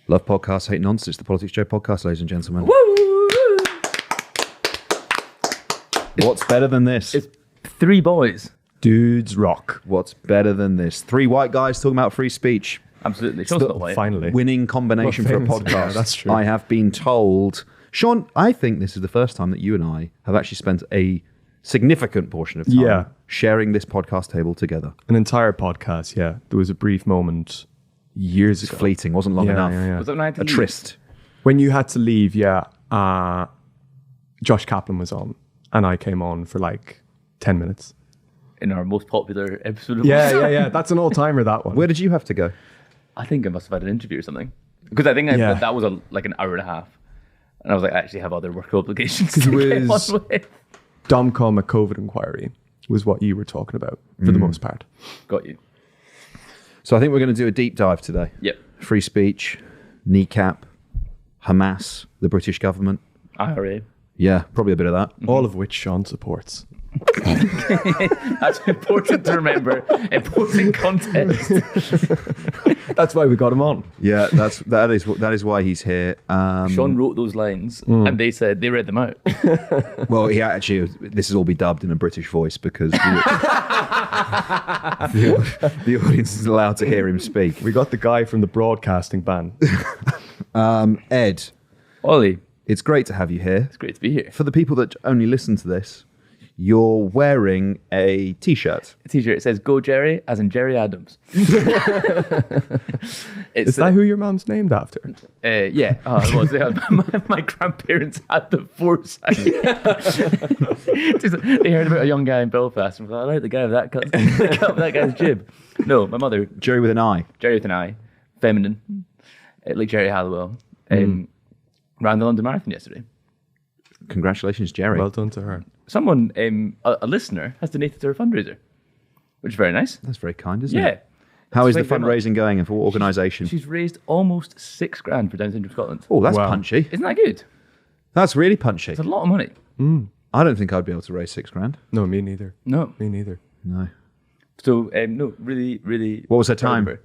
Love podcasts, hate nonsense. It's the PoliticsJOE podcast, ladies and gentlemen. Woo! What's better than this? It's three boys. Dudes rock. What's better than this? Three white guys talking about free speech. Absolutely. Sean's not white. Finally. Winning combination for a podcast. Yeah, that's true. I have been told. Sean, I think this is the first time that you and I have actually spent a significant portion of time sharing this podcast table together. An entire podcast, yeah. There was a brief moment years ago. Fleeting, wasn't long enough. Was that when I had to A leave? tryst. When you had to leave, Josh Kaplan was on, and I came on for like 10 minutes. In our most popular episode of Yeah. That's an all-timer, that one. Where did you have to go? I think I must have had an interview or something. Because I think that was like an hour and a half. And I was like, I actually have other work obligations to get on with. Domcom, a COVID inquiry, was what you were talking about for the most part. Got you. So I think we're going to do a deep dive today. Yep. Free speech, Kneecap, Hamas, the British government. IRA. Yeah, probably a bit of that. All of which Sean supports. That's important to remember. Important context. That's why we got him on. Yeah, that is why he's here. Sean wrote those lines and they said they read them out. Well, he actually, this will all be dubbed in a British voice because the audience is allowed to hear him speak. We got the guy from the broadcasting ban. Ed, Ollie, it's great to have you here. it's great to be here. For the people that only listen to this, you're wearing a t-shirt. A t-shirt, it says "Go Jerry," as in Jerry Adams. Is that who your mom's named after? Yeah. Oh, it was. My grandparents had the foresight. They heard about a young guy in Belfast and thought, I like the guy with that cut. The cut of that guy's jib. No, my mother, Jerry with an I. Jerry with an I, feminine, like Jerry Halliwell, ran the London Marathon yesterday. Congratulations, Jerry. Well done to her. Someone, a listener, has donated to her fundraiser, which is very nice. That's very kind, isn't Yeah. it? How is the Thank you very much. fundraising going and for what organisation? She's raised almost $6,000 for Down Syndrome Scotland. Oh, that's Wow. punchy. Isn't that good? That's really punchy. It's a lot of money. I don't think I'd be able to raise $6,000. No, me neither. No. Me neither. No. So, no, really, really. What was her proud of time? her.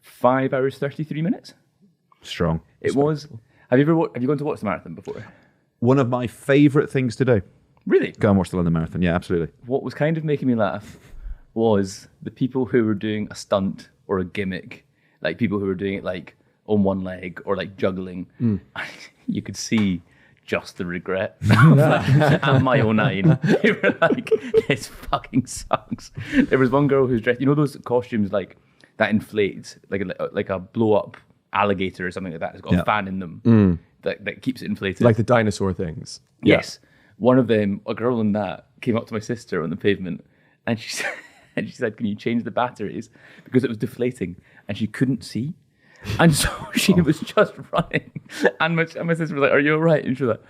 5 hours, 33 minutes. Strong. It was. Have you gone to watch the marathon before? One of my favourite things to do. Really? Go and watch the London Marathon. Yeah, absolutely. What was kind of making me laugh was the people who were doing a stunt or a gimmick, like people who were doing it like on one leg or like juggling. You could see just the regret at my own nine. They were like, this fucking sucks. There was one girl who's dressed, you know those costumes like that inflates, like a blow up alligator or something like that. It's got a fan in them that keeps it inflated. Like the dinosaur things. Yes. One of them, a girl in that, came up to my sister on the pavement and she said, can you change the batteries? Because it was deflating and she couldn't see. And so she was just running. And my sister was like, are you all right? And she was like,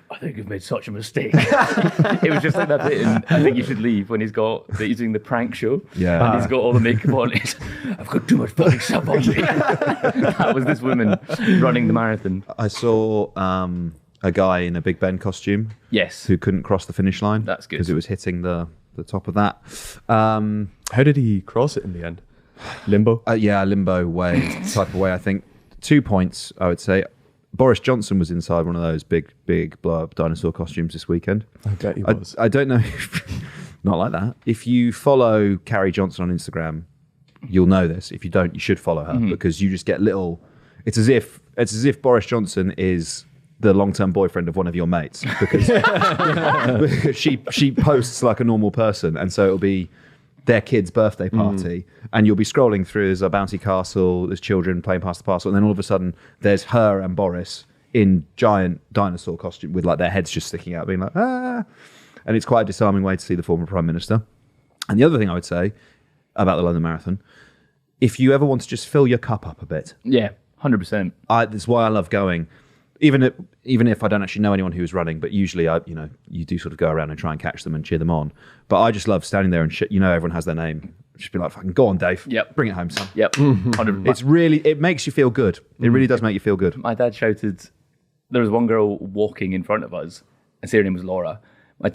I think you've made such a mistake. It was just like that bit in I Think You Should Leave when he's doing the prank show. Yeah. And he's got all the makeup on. He's like, I've got too much fucking stuff on me. That was this woman running the marathon. I saw a guy in a Big Ben costume. Yes. Who couldn't cross the finish line. That's good. Because it was hitting the top of that. How did he cross it in the end? Limbo? Limbo way, type of way, I think. 2 points, I would say. Boris Johnson was inside one of those big blow-up dinosaur costumes this weekend. I bet he was. I don't know if... Not like that. If you follow Carrie Johnson on Instagram, you'll know this. If you don't, you should follow her because you just get little... It's as if Boris Johnson is the long-term boyfriend of one of your mates because, because she posts like a normal person, and so it'll be their kid's birthday party, and you'll be scrolling through, there's a bouncy castle, there's children playing past the parcel, and then all of a sudden there's her and Boris in giant dinosaur costume with like their heads just sticking out, being like, ah. And it's quite a disarming way to see the former Prime Minister. And the other thing I would say about the London Marathon, if you ever want to just fill your cup up a bit. Yeah, 100%. That's why I love going. Even if I don't actually know anyone who's running, but usually you do sort of go around and try and catch them and cheer them on. But I just love standing there and everyone has their name. Just be like, fucking go on, Dave. Yep. Bring it home, son. Yep. 100%. It makes you feel good. It really does make you feel good. My dad shouted, there was one girl walking in front of us, and her name was Laura. My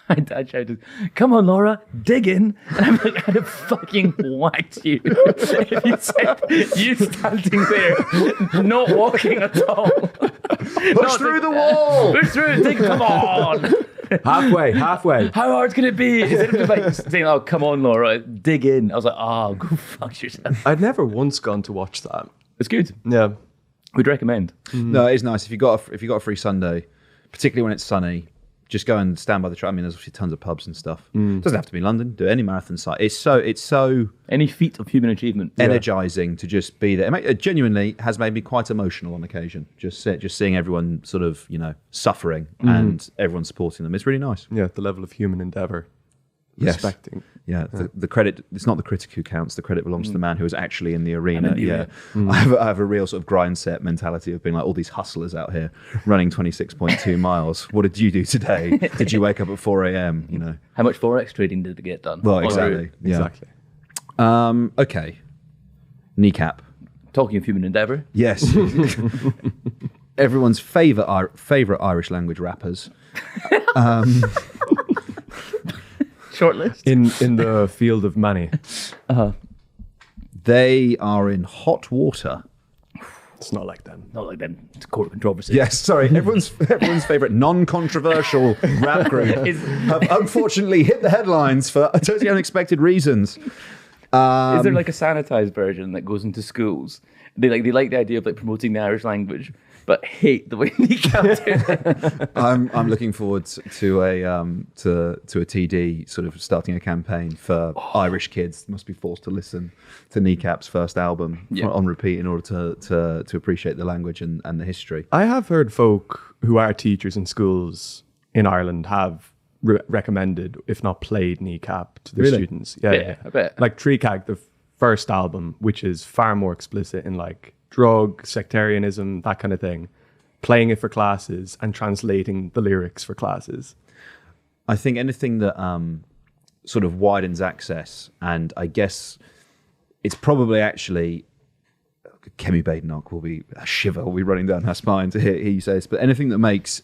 my dad shouted, "Come on, Laura, dig in." And I'm like, I'd have fucking whacked you if you said you standing there, not walking at all. Push through the wall. Push through. Dig. Come on. Halfway. How hard can it be? Instead of just like saying, "Oh, come on, Laura, dig in," I was like, "Oh, go fuck yourself." I'd never once gone to watch that. It's good. Yeah. We'd recommend. No, it is nice if you got a free Sunday, particularly when it's sunny. Just go and stand by the track. I mean, there's obviously tons of pubs and stuff. It doesn't have to be London. Do any marathon site. It's so Any feat of human achievement. energizing to just be there. It genuinely has made me quite emotional on occasion. Just seeing everyone sort of suffering and everyone supporting them. It's really nice. Yeah, the level of human endeavor. Yes. Respecting. Yeah, the credit, it's not the critic who counts, the credit belongs to the man who is actually in the arena. I have a real sort of grind set mentality of being like all these hustlers out here running 26.2 miles. What did you do today? Did you wake up at 4 a.m.? How much Forex trading did they get done? Well, exactly. Yeah. Exactly. Okay. Kneecap. Talking of human endeavour. Yes. Everyone's favourite Irish language rappers. Short list. In the field of many. They are in hot water. It's not like them. Not like them. It's a court of controversy. Yes, sorry. Everyone's favourite non-controversial rap group have unfortunately hit the headlines for totally unexpected reasons. Is there like a sanitized version that goes into schools? They like the idea of like promoting the Irish language, but hate the way Kneecap do it. I'm looking forward to a TD sort of starting a campaign for Irish kids must be forced to listen to Kneecap's first album on repeat in order to appreciate the language and the history. I have heard folk who are teachers in schools in Ireland have recommended, if not played, Kneecap to their students. Yeah, I bet. Like Treecag, the first album, which is far more explicit in like drug, sectarianism, that kind of thing, playing it for classes and translating the lyrics for classes. I think anything that sort of widens access, and I guess it's probably actually Kemi Badenoch will be a shiver will be running down her spine to hear you say this, but anything that makes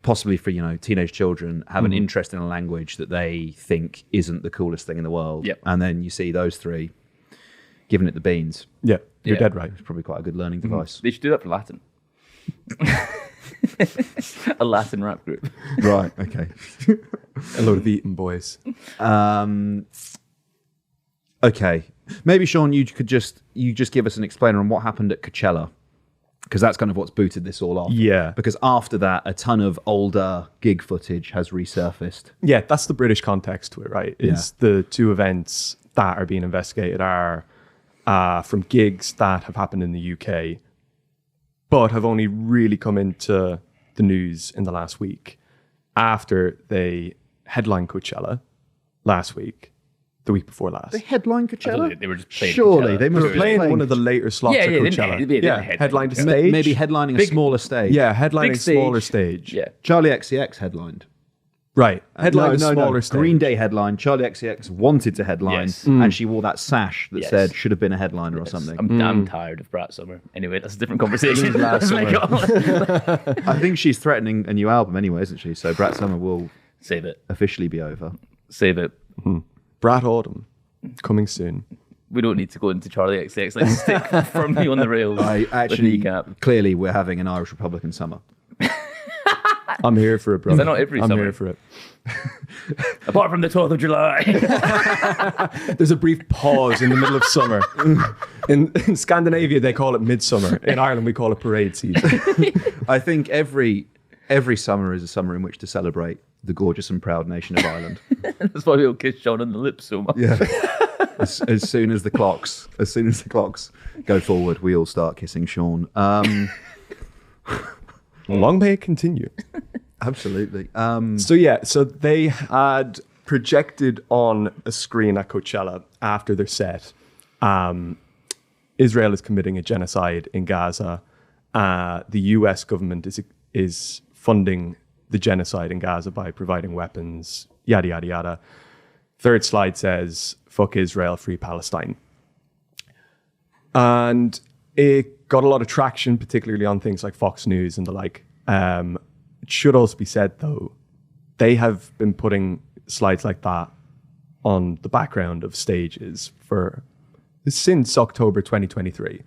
possibly for teenage children have an interest in a language that they think isn't the coolest thing in the world, and then you see those three giving it the beans. Yeah, you're dead right. It's probably quite a good learning device. They should do that for Latin. A Latin rap group. Right. Okay. A load of Eton boys. Okay. Maybe Sean, you just give us an explainer on what happened at Coachella. Because that's kind of what's booted this all off. Yeah. Because after that, a ton of older gig footage has resurfaced. Yeah, that's the British context to it, right? Is the two events that are being investigated are from gigs that have happened in the UK, but have only really come into the news in the last week after they headlined Coachella last week. The week before last. They headlined Coachella? They were just playing Surely, Coachella. they must They were playing one of the later slots at they didn't- Coachella. they didn't headlined a Coachella. stage. Maybe headlining a smaller stage. Yeah, headlining Big a smaller stage. stage. Yeah. Charlie XCX headlined. Right. Headlined a smaller stage. Green Day headlined. Charlie XCX wanted to headline, Yes. and she wore that sash that Yes. said should have been a headliner or something. I'm tired of Brat Summer. Anyway, that's a different conversation. Last summer. I think she's threatening a new album anyway, isn't she? So Brat Summer will Save it. officially be over. Save it. Brat Autumn. Coming soon. We don't need to go into Charlie XX. Let's stick firmly on the rails. I with actually, Kneecap. clearly, we're having an Irish Republican summer. I'm here for it, bro. Is that not every I'm summer? here for it. Apart from the 12th of July. There's a brief pause in the middle of summer. In Scandinavia, they call it midsummer. In Ireland, we call it parade season. I think every summer is a summer in which to celebrate the gorgeous and proud nation of Ireland. That's why we all kiss Sean on the lips so much. Yeah. As soon as the clocks go forward, we all start kissing Sean. Long may it continue. Absolutely. So they had projected on a screen at Coachella after their set, Israel is committing a genocide in Gaza. The US government is funding the genocide in Gaza by providing weapons, yada, yada, yada. Third slide says, fuck Israel, free Palestine. And it got a lot of traction, particularly on things like Fox News and the like. It should also be said, though, they have been putting slides like that on the background of stages since October 2023.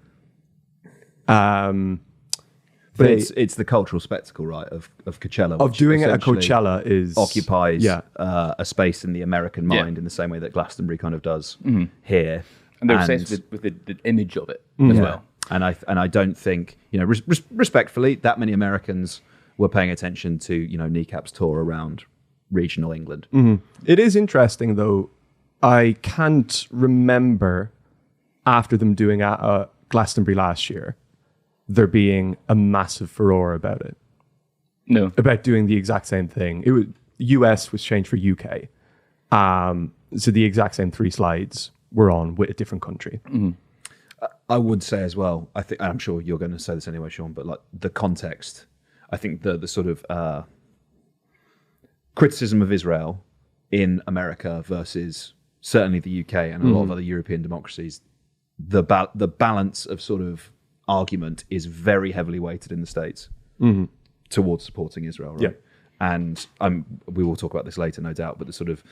But it's the cultural spectacle, right, of Coachella. Of doing it at Coachella occupies a space in the American mind in the same way that Glastonbury kind of does here. And they're obsessed with the image of it as well. And I don't think, respectfully, that many Americans were paying attention to, Kneecap's tour around regional England. It is interesting, though. I can't remember after them doing at Glastonbury last year, there being a massive furore about it. No. About doing the exact same thing. It was US was changed for UK. So the exact same 3 slides were on with a different country. I would say as well, I'm sure you're going to say this anyway, Sean, but like the context, I think the sort of criticism of Israel in America versus certainly the UK and a lot of other European democracies, the balance of sort of argument is very heavily weighted in the States towards supporting Israel, right? And we will talk about this later, no doubt, but the sort of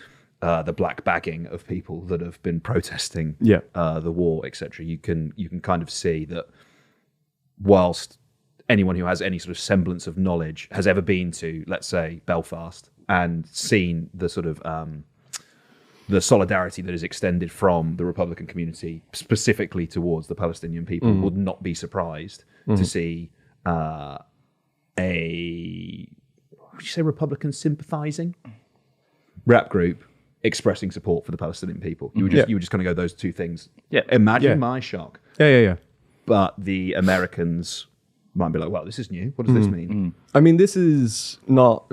the black bagging of people that have been protesting the war, etc. You can kind of see that whilst anyone who has any sort of semblance of knowledge has ever been to, let's say, Belfast and seen the sort of the solidarity that is extended from the Republican community specifically towards the Palestinian people, would not be surprised to see would you say Republican sympathizing rap group expressing support for the Palestinian people. You would just kind of go those two things. Imagine my shock. But the Americans might be like, well, this is new. What does this mean? I mean, this is not,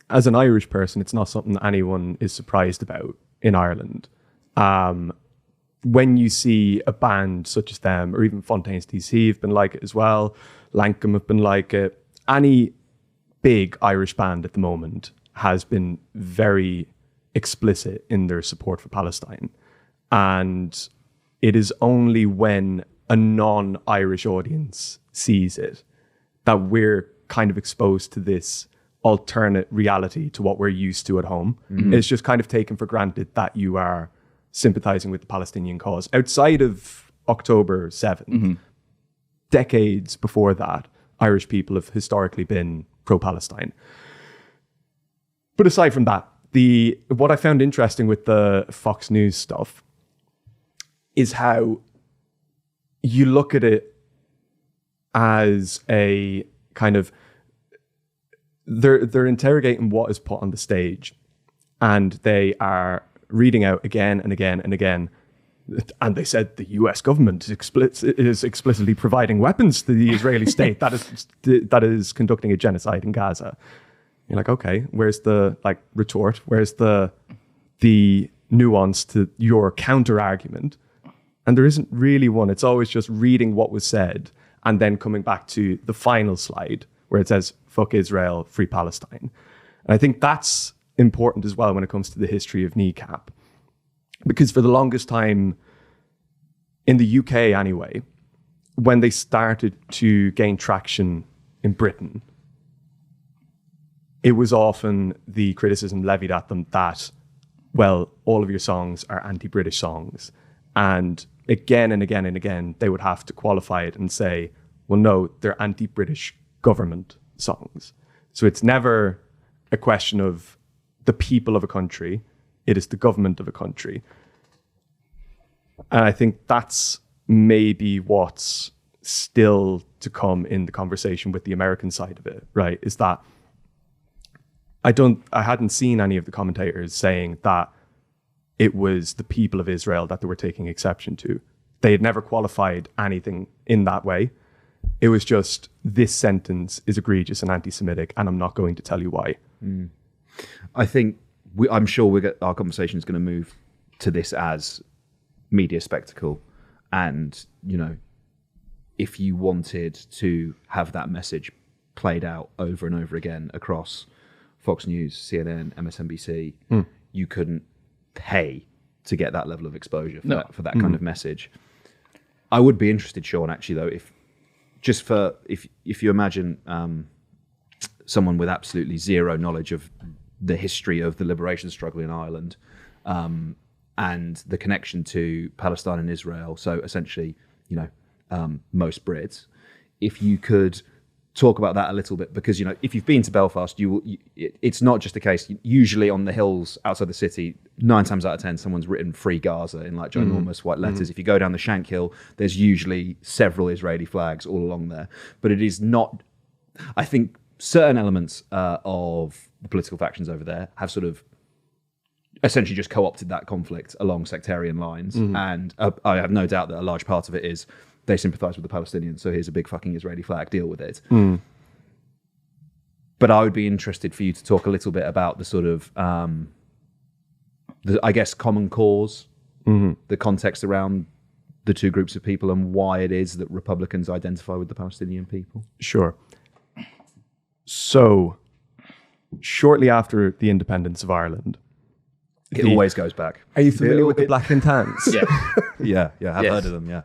as an Irish person, it's not something that anyone is surprised about in Ireland. When you see a band such as them, or even Fontaines DC have been like it as well, Lankum have been like it, any big Irish band at the moment has been very explicit in their support for Palestine. And it is only when a non-Irish audience sees it that we're kind of exposed to this alternate reality to what we're used to at home. It's just kind of taken for granted that you are sympathizing with the Palestinian cause. Outside of October 7th, decades before that, Irish people have historically been pro-Palestine. But aside from that, what I found interesting with the Fox News stuff is how you look at it as a kind of, they're interrogating what is put on the stage, and they are reading out again and again and again. And they said the US government is explicitly providing weapons to the Israeli state that is conducting a genocide in Gaza. You're like, okay, where's the retort? Where's the nuance to your counter argument? And there isn't really one. It's always just reading what was said and then coming back to the final slide where it says, fuck Israel, free Palestine. And I think that's important as well when it comes to the history of Kneecap. Because for the longest time, in the UK anyway, when they started to gain traction in Britain, it was often the criticism levied at them that, well, all of your songs are anti-British songs. And again and again and again, they would have to qualify it and say, well, no, they're anti-British government songs. So it's never a question of the people of a country. It is the government of a country. And I think that's maybe what's still to come in the conversation with the American side of it, right? Is that I hadn't seen any of the commentators saying that it was the people of Israel that they were taking exception to. They had never qualified anything in that way. It was just, this sentence is egregious and anti-Semitic, and I'm not going to tell you why. I think, I'm sure our conversation is going to move to this as media spectacle. And, if you wanted to have that message played out over and over again across Fox News, CNN, MSNBC, you couldn't pay to get that level of exposure for that kind of message. I would be interested, Sean, actually, though, if you imagine someone with absolutely zero knowledge of the history of the liberation struggle in Ireland, and the connection to Palestine and Israel. So essentially, most Brits, if you could talk about that a little bit, because if you've been to Belfast, it's not just a case. Usually on the hills outside the city, 9 times out of 10, someone's written "Free Gaza" in like ginormous white letters. If you go down the Shank Hill, there's usually several Israeli flags all along there. But it is not. I think certain elements of the political factions over there have sort of essentially just co-opted that conflict along sectarian lines, and I have no doubt that a large part of it is they sympathise with the Palestinians, so here's a big fucking Israeli flag, deal with it. But I would be interested for you to talk a little bit about the sort of, I guess, common cause, the context around the two groups of people, and why it is that Republicans identify with the Palestinian people. Sure. So, shortly after the independence of Ireland, it always goes back. Are you familiar with the Black and Tans? Yeah. I've heard of them. Yeah.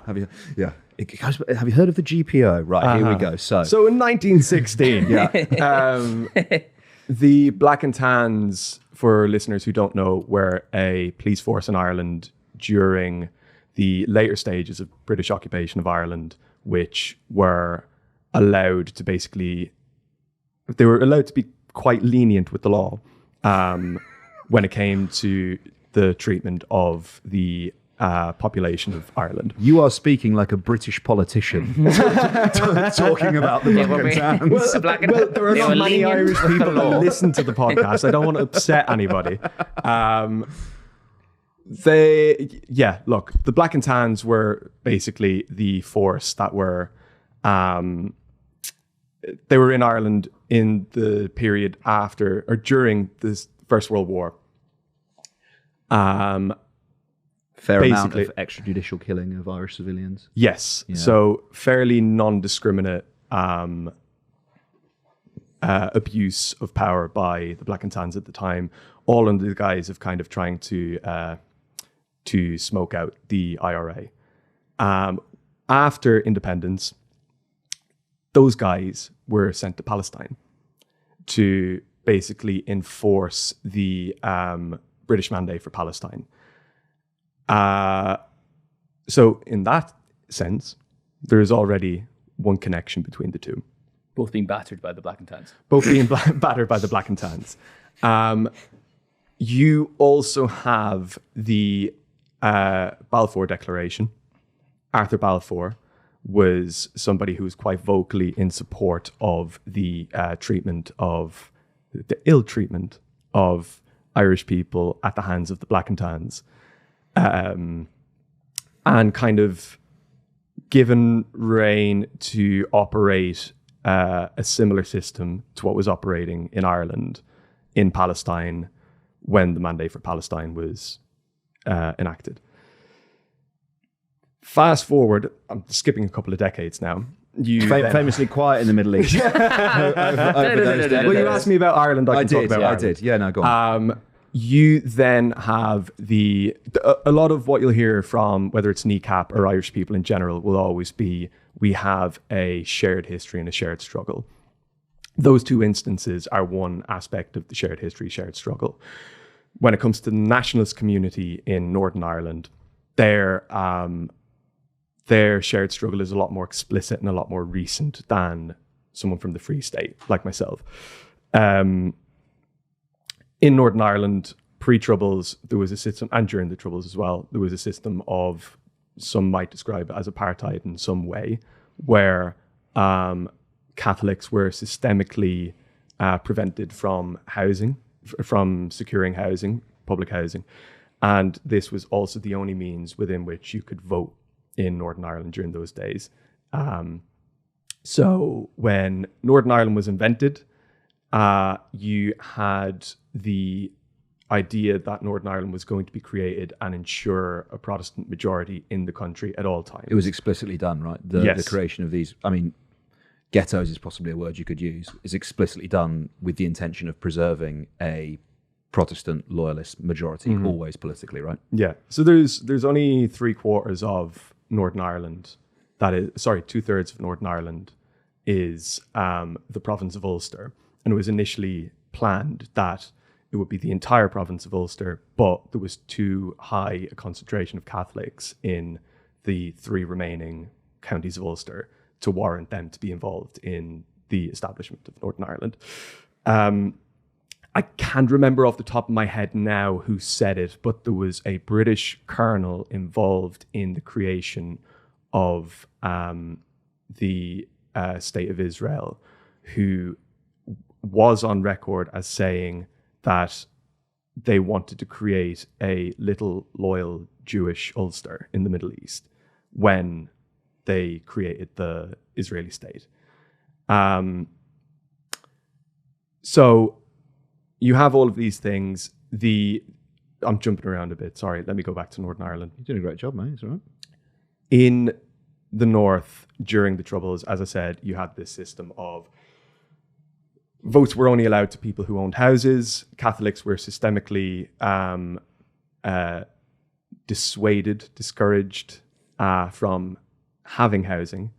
Have you? Yeah. Have you heard of the GPO? Right. Here we go. So in 1916, the Black and Tans, for listeners who don't know, were a police force in Ireland during the later stages of British occupation of Ireland, which were allowed to be quite lenient with the law when it came to the treatment of the population of Ireland. You are speaking like a British politician, talking about the Black and Tans. There are not many Irish people that listen to the podcast. I don't want to upset anybody. The Black and Tans were basically the force that were, they were in Ireland in the period after or during the First World War. Fair amount of extrajudicial killing of Irish civilians. Yes. Yeah. So fairly non-discriminate abuse of power by the Black and Tans at the time, all under the guise of kind of trying to smoke out the IRA. After independence, those guys were sent to Palestine to basically enforce the British mandate for Palestine. So in that sense, there is already one connection between the two. Both being battered by the Black and Tans. Both being battered by the Black and Tans. You also have the Balfour Declaration. Arthur Balfour was somebody who was quite vocally in support of the the ill treatment of Irish people at the hands of the Black and Tans. And kind of given rein to operate a similar system to what was operating in Ireland, in Palestine, when the mandate for Palestine was enacted. Fast forward, I'm skipping a couple of decades now. Famously quiet in the Middle East. Well, you asked me about Ireland. I can talk about Ireland. I did. Yeah, no, go on. You then have a lot of what you'll hear from, whether it's Kneecap or Irish people in general, will always be, we have a shared history and a shared struggle. Those two instances are one aspect of the shared history, shared struggle. When it comes to the nationalist community in Northern Ireland, their shared struggle is a lot more explicit and a lot more recent than someone from the Free State, like myself. In Northern Ireland, pre-Troubles, there was a system, and during the Troubles as well, there was a system of, some might describe it as apartheid in some way, where Catholics were systemically prevented from housing, from securing housing, public housing. And this was also the only means within which you could vote in Northern Ireland during those days. So when Northern Ireland was invented, you had the idea that Northern Ireland was going to be created and ensure a Protestant majority in the country at all times. It was explicitly done, right? The creation of these, ghettos is possibly a word you could use, is explicitly done with the intention of preserving a Protestant loyalist majority, always politically, right? Yeah. So there's only 3/4 of Northern Ireland, 2/3 of Northern Ireland is the province of Ulster. And it was initially planned that it would be the entire province of Ulster, but there was too high a concentration of Catholics in the 3 remaining counties of Ulster to warrant them to be involved in the establishment of Northern Ireland. I can't remember off the top of my head now who said it, but there was a British colonel involved in the creation of the State of Israel, who was on record as saying that they wanted to create a little loyal Jewish Ulster in the Middle East when they created the Israeli state. So you have all of these things. I'm jumping around a bit. Sorry, let me go back to Northern Ireland. You're doing a great job, mate. It's all right. In the north, during the Troubles, as I said, you had this system of votes were only allowed to people who owned houses. Catholics were systemically discouraged from having housing.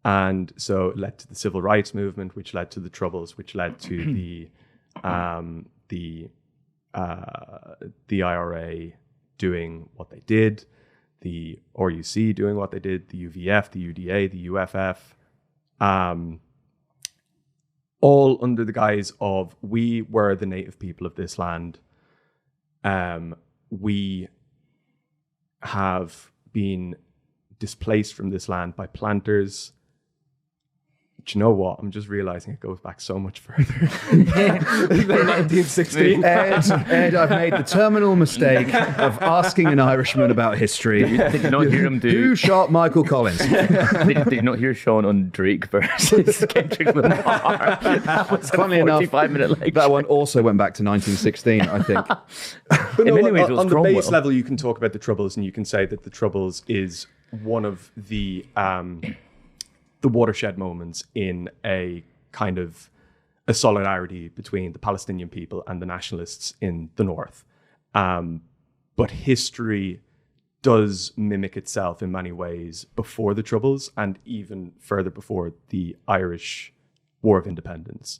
And so it led to the civil rights movement, which led to the Troubles, which led to the IRA doing what they did, the RUC doing what they did, the UVF, the UDA, the UFF, all under the guise of we were the native people of this land. We have been displaced from this land by planters. Do you know what? I'm just realizing it goes back so much further than 1916. Ed, I've made the terminal mistake of asking an Irishman about history. Did you not hear him do? Who shot Michael Collins? Did you not hear Sean on Drake versus Kendrick Lamar? That was Funnily a enough, 45-minute lecture. that one also went back to 1916, I think. But In many ways, it was on the Cromwell. base level, you can talk about the Troubles, and you can say that the Troubles is one of the watershed moments in a kind of a solidarity between the Palestinian people and the nationalists in the north. But history does mimic itself in many ways before the Troubles and even further before the Irish War of Independence.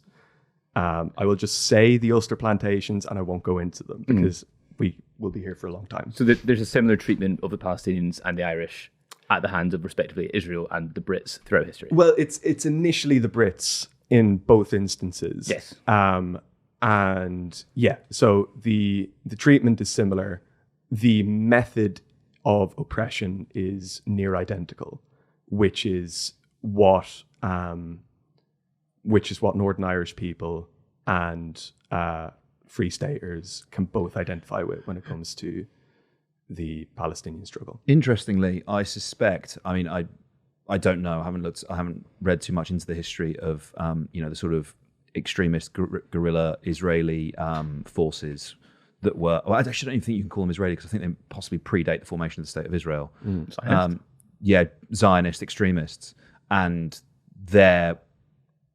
I will just say the Ulster plantations, and I won't go into them because we will be here for a long time. So there's a similar treatment of the Palestinians and the Irish at the hands of respectively Israel and the Brits throughout history. Well, it's initially the Brits in both instances. Yes. And yeah, so the treatment is similar. The method of oppression is near identical, which is what Northern Irish people and Free Staters can both identify with when it comes to the Palestinian struggle. Interestingly, I suspect, I mean, I don't know, I haven't read too much into the history of, the sort of extremist guerrilla Israeli forces that were, well, I actually don't even think you can call them Israeli because I think they possibly predate the formation of the State of Israel. Zionist extremists, and the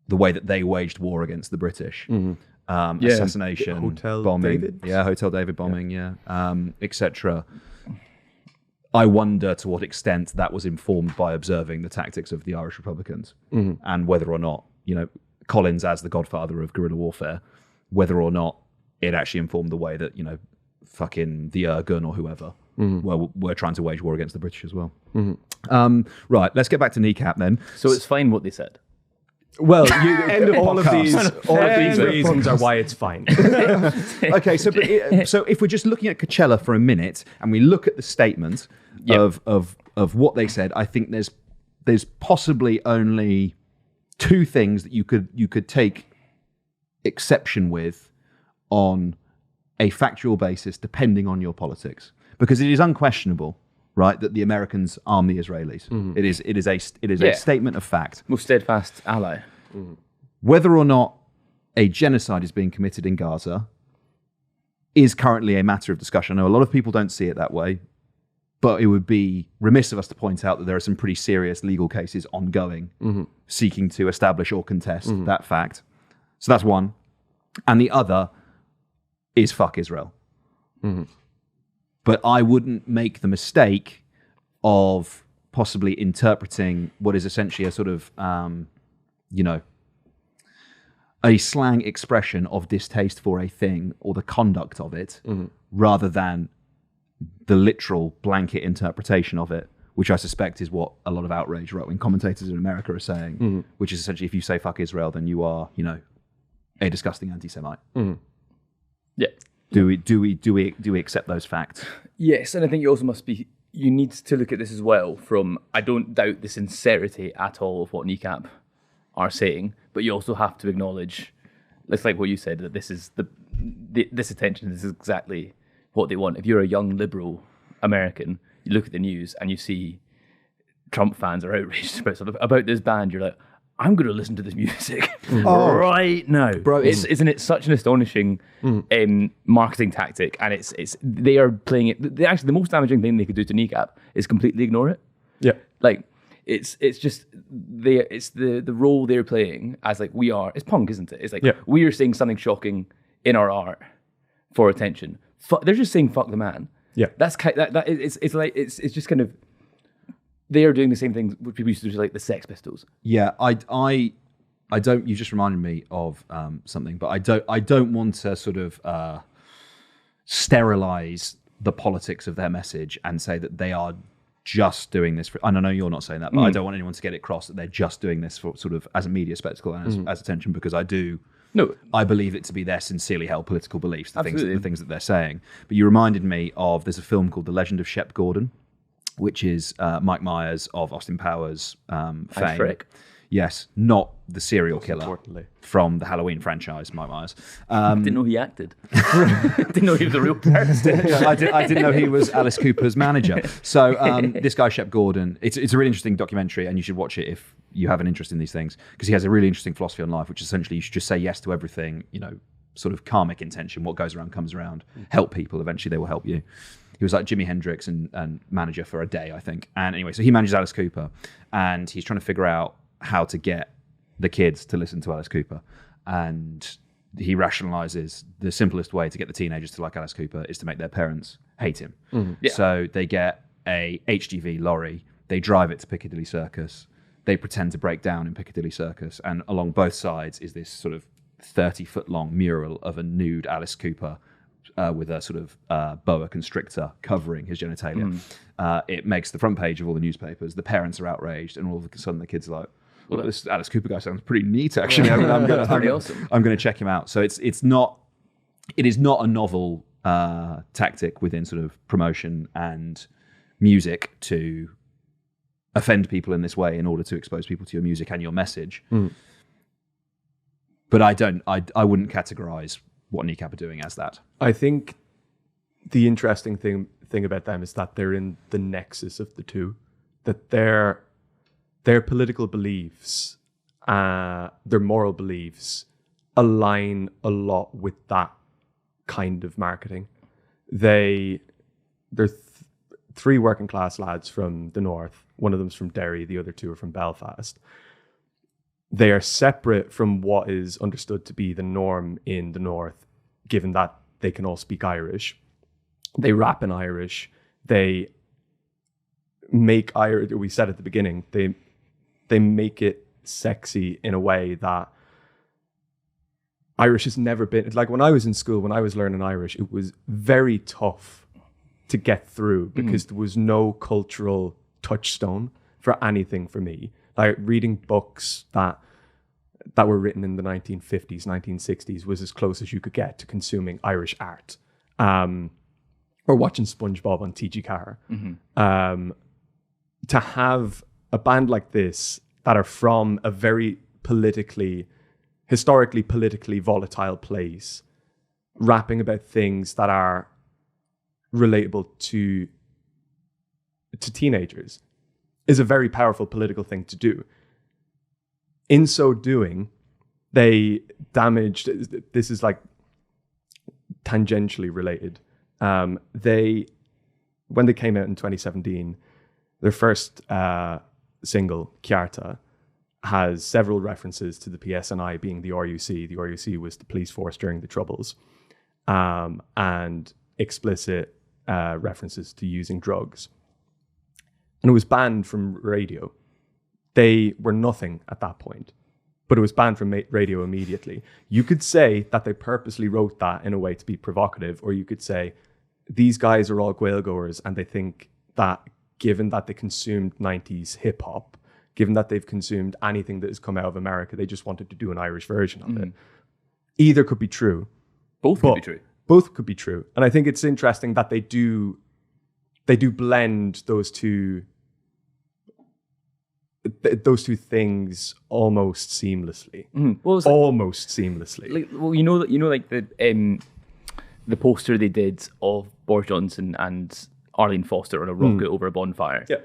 way that they waged war against the British. Assassination, Hotel bombing, David. Hotel David bombing, etc. I wonder to what extent that was informed by observing the tactics of the Irish Republicans, and whether or not, Collins as the godfather of guerrilla warfare, whether or not it actually informed the way that, fucking the Gun or whoever were trying to wage war against the British as well. Right, let's get back to Kneecap then. So it's fine what they said. Well, all of these reasons are why it's fine. Okay, so if we're just looking at Coachella for a minute and we look at the statement of what they said, I think there's possibly only two things that you could take exception with on a factual basis, depending on your politics, because it is unquestionable, right, that the Americans arm the Israelis. It is a statement of fact. Most steadfast ally. Whether or not a genocide is being committed in Gaza is currently a matter of discussion. I know a lot of people don't see it that way, but it would be remiss of us to point out that there are some pretty serious legal cases ongoing seeking to establish or contest that fact. So that's one. And the other is fuck Israel. But I wouldn't make the mistake of possibly interpreting what is essentially a sort of, a slang expression of distaste for a thing or the conduct of it, rather than the literal blanket interpretation of it, which I suspect is what a lot of outrage right-wing commentators in America are saying, which is essentially, if you say fuck Israel, then you are, a disgusting anti-Semite. Yeah. Do we accept those facts? Yes, and I think you need to look at this as well from, I don't doubt the sincerity at all of what Kneecap are saying, but you also have to acknowledge, it's like what you said, that this is this attention is exactly what they want. If you're a young liberal American, you look at the news and you see Trump fans are outraged about this band, you're like, I'm going to listen to this music right now. Bro, isn't it such an astonishing marketing tactic? And they are playing it. Actually, the most damaging thing they could do to Kneecap is completely ignore it. Yeah. Like, it's just the role they're playing as like we are. It's punk, isn't it? It's like we are saying something shocking in our art for attention. They're just saying fuck the man. Yeah. That's it's just kind of, they are doing the same things which people used to do, like the Sex Pistols. Yeah, I don't. You just reminded me of something, but I don't want to sort of sterilize the politics of their message and say that they are just doing this for. And I know you're not saying that, but I don't want anyone to get it across that they're just doing this for sort of as a media spectacle and as attention, because I do. No, I believe it to be their sincerely held political beliefs, the things that they're saying. But you reminded me of, there's a film called The Legend of Shep Gordon, which is Mike Myers of Austin Powers fame. Shrek. Yes, not the serial killer importantly. from the Halloween franchise, Mike Myers. Didn't know he acted. Didn't know he was a real person. I didn't know he was Alice Cooper's manager. So this guy, Shep Gordon, it's a really interesting documentary, and you should watch it if you have an interest in these things, because he has a really interesting philosophy on life, which is essentially you should just say yes to everything, sort of karmic intention, what goes around comes around, help people, eventually they will help you. He was like Jimi Hendrix and manager for a day, I think. And anyway, so he manages Alice Cooper, and he's trying to figure out how to get the kids to listen to Alice Cooper. And he rationalizes the simplest way to get the teenagers to like Alice Cooper is to make their parents hate him. Yeah. So they get a HGV lorry, they drive it to Piccadilly Circus, they pretend to break down in Piccadilly Circus, and along both sides is this sort of 30-foot long mural of a nude Alice Cooper with a sort of boa constrictor covering his genitalia. It makes the front page of all the newspapers. The parents are outraged, and all of a sudden the kids are like, well, this Alice Cooper guy sounds pretty neat, actually. I'm going to check him out. So it is not a novel tactic within sort of promotion and music to offend people in this way in order to expose people to your music and your message. But I wouldn't categorize what Kneecap are doing as that. I think the interesting thing about them is that they're in the nexus of the two, that their political beliefs, their moral beliefs align a lot with that kind of marketing. They're three working class lads from the north. One of them's from Derry, the other two are from Belfast. They are separate from what is understood to be the norm in the north, given that they can all speak Irish. They rap in Irish. They make Irish, we said at the beginning, they make it sexy in a way that Irish has never been. Like when I was in school, when I was learning Irish, it was very tough to get through because there was no cultural touchstone for anything for me. Like reading books that were written in the 1950s, 1960s was as close as you could get to consuming Irish art. Or watching SpongeBob on TG Car. To have a band like this that are from a very historically politically volatile place, rapping about things that are relatable to teenagers is a very powerful political thing to do. In so doing, they damaged, this is like tangentially related. When they came out in 2017, their first single, Ciarta, has several references to the PSNI being the RUC. The RUC was the police force during the Troubles, and explicit references to using drugs. And it was banned from radio. They were nothing at that point. but it was banned from radio immediately. You could say that they purposely wrote that in a way to be provocative, or you could say these guys are all Gaelgoers and they think that given that they consumed 90s hip hop, given that they've consumed anything that has come out of America, they just wanted to do an Irish version of it. Either could be true. Both could be true. Both could be true. And I think it's interesting that they do blend those two things almost seamlessly. Almost seamlessly. Like, well, like the poster they did of Boris Johnson and Arlene Foster on a rocket over a bonfire. Yeah.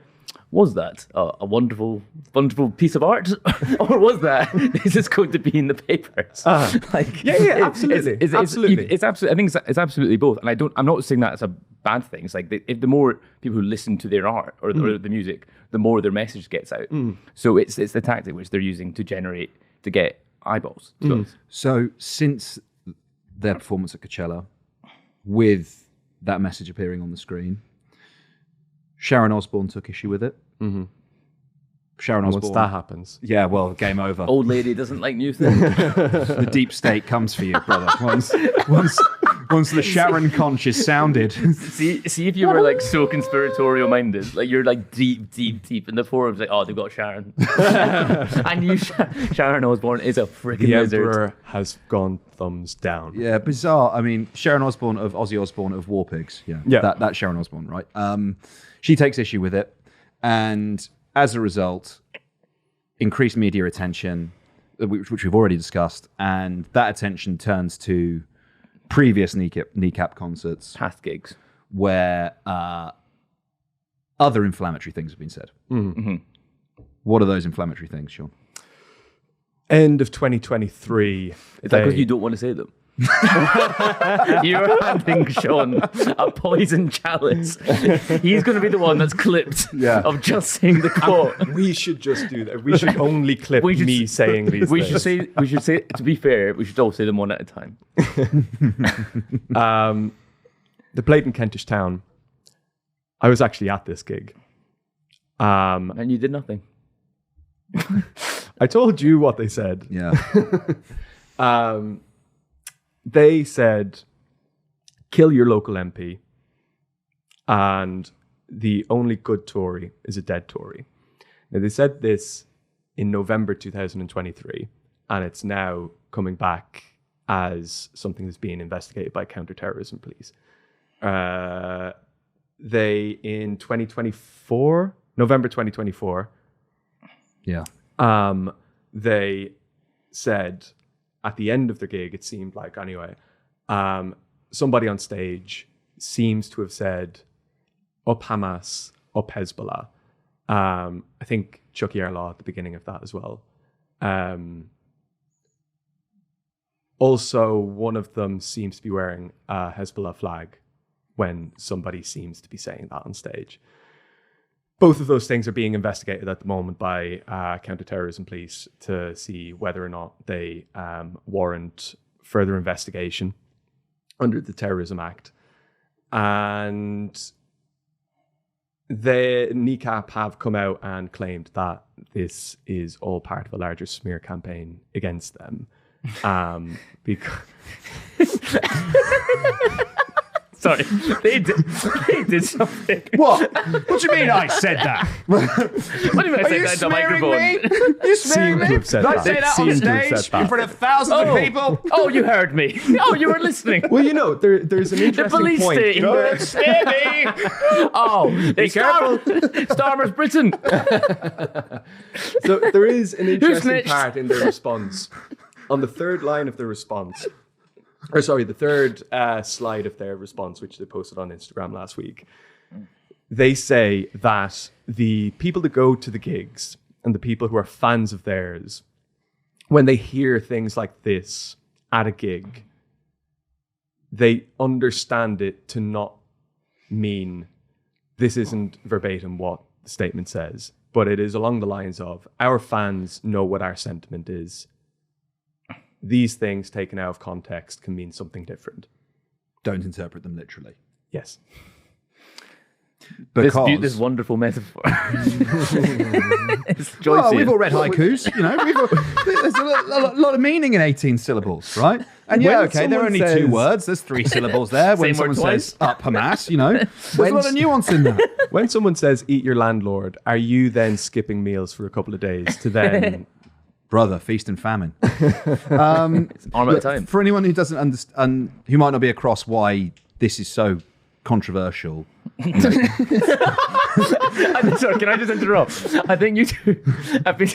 Was that a wonderful, wonderful piece of art, or was that this is going to be in the papers? Absolutely, absolutely. It's absolutely. I think it's absolutely both. And I'm not saying that it's a bad thing. It's like if the more people who listen to their art or the music, the more their message gets out. So it's the tactic which they're using to get eyeballs. So since their performance at Coachella, with that message appearing on the screen, Sharon Osborne took issue with it. Sharon Osborne. Once that happens. Yeah, well, game over. Old lady doesn't like new things. The deep state comes for you, brother. Once the Sharon conch is sounded. See if you were like so conspiratorial minded, like you're like deep in the forums, like, oh, they've got Sharon. I knew Sharon Osborne is a freaking wizard. The Emperor has gone thumbs down. Yeah, bizarre. I mean, Sharon Osborne of Ozzy Osbourne of War Pigs. Yeah. That Sharon Osborne, right? She takes issue with it, and as a result, increased media attention, which we've already discussed, and that attention turns to previous Kneecap concerts, past gigs, where other inflammatory things have been said. What are those inflammatory things, Sean? End of 2023. Is that because you don't want to say them? You're handing Sean a poison chalice. He's going to be the one that's clipped of just saying the quote. We should just do that. We should only clip me saying these things. We should say, to be fair, we should all say them one at a time. The played in Kentish Town. I was actually at this gig. And you did nothing. I told you what they said. Yeah. They said, kill your local MP, and the only good Tory is a dead Tory. Now, they said this in November 2023, and it's now coming back as something that's being investigated by counter-terrorism police. They, in 2024, November 2024, they said, at the end of the gig, it seemed like anyway, somebody on stage seems to have said, up Hamas, up Hezbollah. I think Chucky Erlaw at the beginning of that as well. Also, one of them seems to be wearing a Hezbollah flag when somebody seems to be saying that on stage. Both of those things are being investigated at the moment by counter-terrorism police to see whether or not they warrant further investigation under the Terrorism Act. And the Kneecap have come out and claimed that this is all part of a larger smear campaign against them. Because... Sorry, they did something. What? What do you mean I said that? What do you mean I said that to the microphone? You smearing me? Did I say that on stage in front of thousands of people? Oh, you heard me. Oh, you were listening. Well, you know, there's an interesting the police point. state. Don't scare me. Oh, Be careful. Starmer's Britain. So there is an interesting part in their response. On the third line of their response, or sorry, the third slide of their response, which they posted on Instagram last week, they say that the people that go to the gigs and the people who are fans of theirs, when they hear things like this at a gig, they understand it to not mean this isn't verbatim what the statement says, but it is along the lines of, our fans know what our sentiment is. These things taken out of context can mean something different. Don't interpret them literally. Yes. because this wonderful metaphor. It's well, Joycean. we've all read haikus, there's a lot of meaning in 18 syllables, right? And yeah, When okay, there are only someone 2 says- words. There's 3 syllables there. When Same word someone twice. says up Hamas, there's a lot of nuance in that. When someone says "eat your landlord," are you then skipping meals for a couple of days to then? Brother, feast and famine. It's arm at a time. For anyone who doesn't understand, who might not be across why this is so controversial. Sorry, can I just interrupt? I think you two have been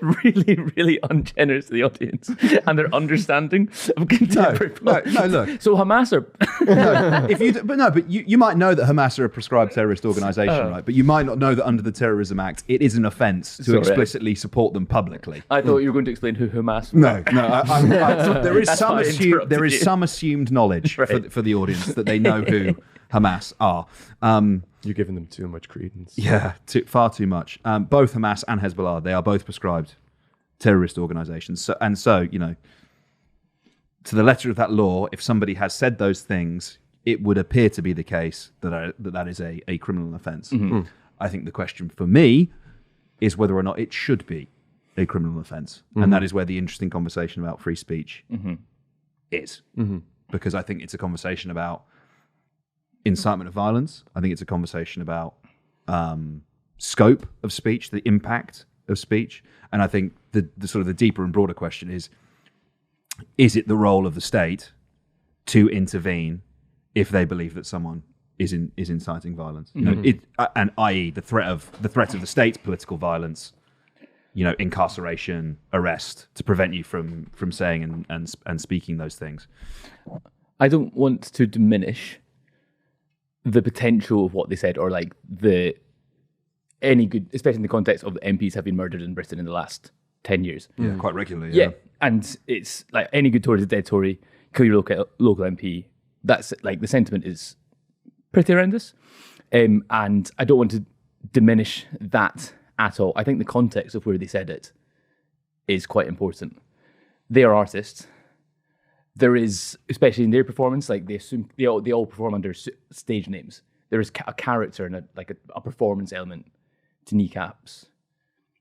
really, really ungenerous to the audience and their understanding of contemporary politics. No, look. So Hamas are... But you might know that Hamas are a prescribed terrorist organisation, right? But you might not know that under the Terrorism Act, it is an offence to Sorry. explicitly support them publicly. I thought you were going to explain who Hamas were. No. There is That's some why I interrupted there is you. some assumed knowledge Right. for the audience that they know who Hamas are. You're giving them too much credence. Yeah, far too much. Both Hamas and Hezbollah, they are both prescribed terrorist organisations. So, to the letter of that law, if somebody has said those things, it would appear to be the case that is a criminal offence. I think the question for me is whether or not it should be a criminal offence. And that is where the interesting conversation about free speech is. Because I think it's a conversation about incitement of violence. I think it's a conversation about scope of speech, the impact of speech. And I think the sort of the deeper and broader question is it the role of the state to intervene if they believe that someone is inciting violence? You know, and i.e. the threat of the state's political violence, incarceration, arrest, to prevent you from saying and speaking those things. I don't want to diminish the potential of what they said, or like any good, especially in the context of the MPs have been murdered in Britain in the last 10 years. Yeah, quite regularly. Yeah, and it's like any good Tory is a dead Tory. Kill your local MP. That's like the sentiment is pretty horrendous, and I don't want to diminish that at all. I think the context of where they said it is quite important. They are artists. There is, especially in their performance, like they all perform under stage names. There is a character and a performance element to Kneecap's